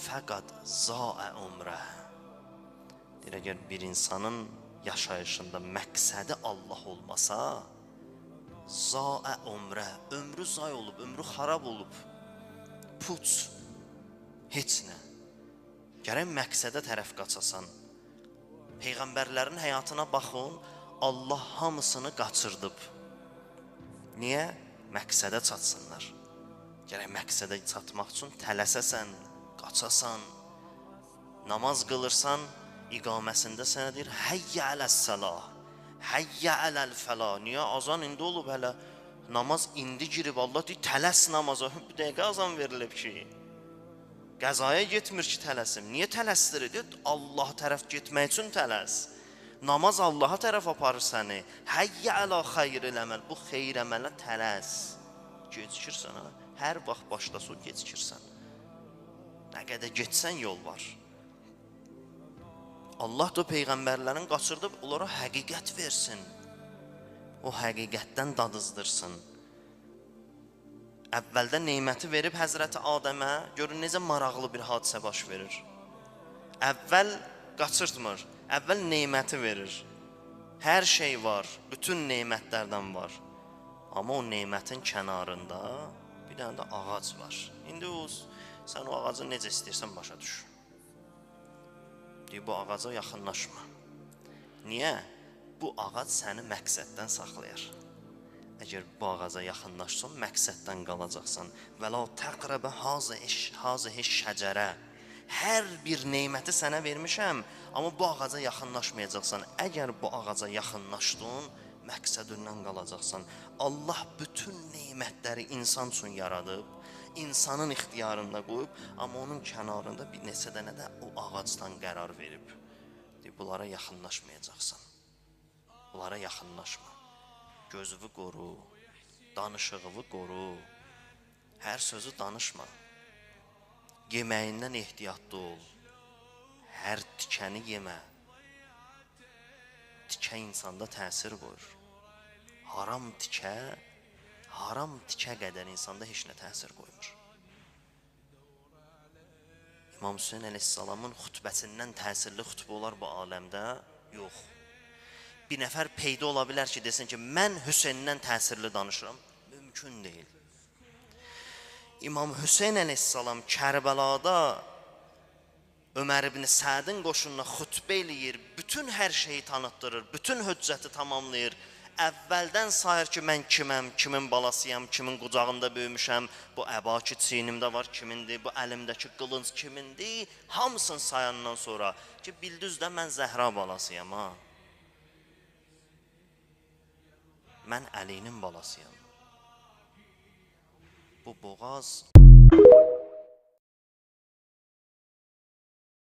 fəqat zaə umrə. Deyir, əgər bir insanın yaşayışında məqsədi Allah olmasa, zaə umrə, ömrü zay olub, ömrü xarab olub, puç, heç nə. Gərək məqsədə tərəf qaçasan. Peyğəmbərlərin həyatına baxın, Allah hamısını qaçırdıb. Niyə? Məqsədə çatsınlar. Gərək məqsədə çatmaq üçün tələsəsən, qaçasan. Namaz qılırsan, iqaməsində sənə deyir, həyyə aləs-səlah, həyyə aləl-fəlah. Niyə? Azan indi olub hələ, namaz indi girib, Allah deyir, tələs namaza. Bir dəqiqə azan verilib ki, qəzaya getmir ki, tələsim. Niyə tələsdirir? Deyir, Allah tərəf getmək üçün tələs. Namaz Allaha tərəf aparır səni. Həyyə alə xeyril əməl. Bu xeyr əmələ tələs. Gecikirsən, ha? Hər vaxt başdası o gecikirsən. Nə qədər getsən yol var. Allah da peyğəmbərlərin qaçırdıb, onlara həqiqət versin. O həqiqətdən dadızdırsın. Əvvəldə neyməti verib Həzrəti Adəmə, görün necə maraqlı bir hadisə baş verir. Əvvəl qaçırtmır, əvvəl neyməti verir. Hər şey var, bütün neymətlərdən var. Amma o neymətin kənarında bir dənə də ağac var. İndi sən o ağacı necə istəyirsən başa düş. Deyir, bu ağaca yaxınlaşma. Niyə? Bu ağac səni məqsəddən saxlayır. Əgər bu ağaca yaxınlaşsan, məqsəddən qalacaqsan. Və la təqrəbə hazihi şəcərə. Hər bir neyməti sənə vermişəm, amma bu ağaca yaxınlaşmayacaqsan. Əgər bu ağaca yaxınlaşdın, məqsədindən qalacaqsan. Allah bütün neymətləri insan üçün yaradıb, insanın ixtiyarında qoyub, amma onun kənarında bir neçə dənə də o ağacdan qərar verib. Bunlara yaxınlaşmayacaqsan. Bunlara yaxınlaşma. Gözünü qoru, danışığını qoru, hər sözü danışma. Yeməyindən ehtiyatlı ol, hər tikəni yemə. Tikə insanda təsir qoyur. Haram tikə qədər insanda heç nə təsir qoymur. İmam Hüseyin əleyhissalamın xutbəsindən təsirli xutbə olar bu aləmdə? Yox. Bir nəfər peyda ola bilər ki, desin ki, mən Hüseyndən təsirli danışıram. Mümkün deyil. İmam Hüseyin əleyhissalam Kərbəlada Ömər ibn Sədin qoşununa xutbə eləyir, bütün hər şeyi tanıtdırır, bütün höccəti tamamlayır. Əvvəldən sayır ki, mən kiməm, kimin balasıyam, kimin qucağında böyümüşəm, bu əba ki, çiynimdə var kimindir, bu əlimdəki qılınc kimindir, hamısını sayandan sonra ki, bildüzdə mən Zəhra balasıyam, ha. Mən Əlinin balasıyam. Bu boğaz